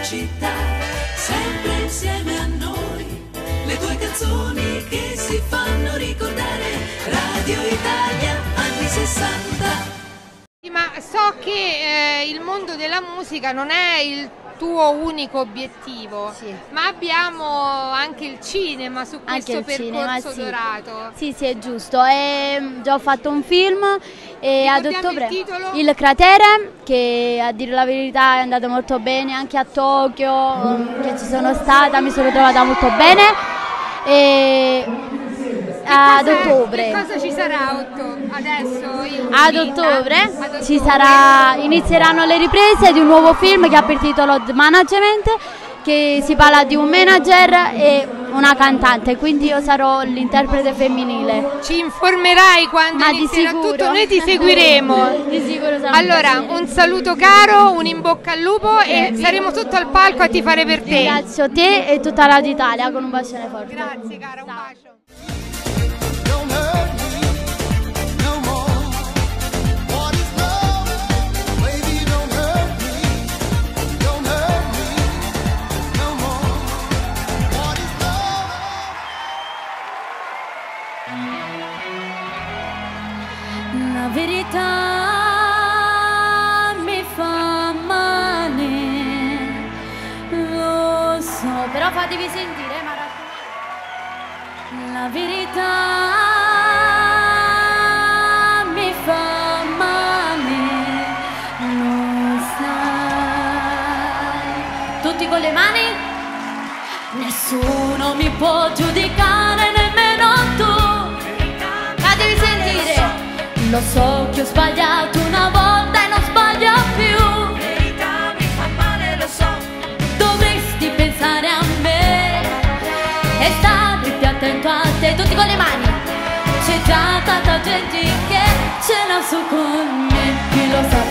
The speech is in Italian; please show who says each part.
Speaker 1: città, sempre insieme a noi, le tue canzoni che si fanno ricordare, Radio Italia, anni 60.
Speaker 2: Ma so che il mondo della musica non è il tuo unico obiettivo, sì, ma abbiamo anche il cinema su questo percorso dorato.
Speaker 3: Sì, sì, è giusto. Già ho fatto un film e ad ottobre il cratere, che a dire la verità è andato molto bene, anche a Tokyo che ci sono stata, mi sono trovata molto bene. Ad ottobre.
Speaker 2: Che cosa ci sarà adesso?
Speaker 3: Ad ottobre ci inizieranno le riprese di un nuovo film che ha per titolo The Management, che si parla di un manager e una cantante, quindi io sarò l'interprete femminile.
Speaker 2: Ci informerai quando inizierà tutto, noi ti seguiremo.
Speaker 3: Di sicuro.
Speaker 2: Allora, un saluto caro, un in bocca al lupo e saremo sotto al palco a tifare per te.
Speaker 3: Ringrazio te e tutta Radio Italia con un bacione forte.
Speaker 2: Grazie cara, un bacio.
Speaker 4: La verità mi fa male, lo so, però fatevi sentire, ma la verità mi fa male, lo sai. Tutti con le mani? Nessuno mi può giudicare, nemmeno tu. Fatevi sentire. Lo so che ho sbagliato una volta e non sbaglio più. La verità mi fa male, lo so. Dovresti pensare a me e stare più attento a te. Tutti con le mani. C'è già tanta gente che ce l'ha su con me. Chi lo sa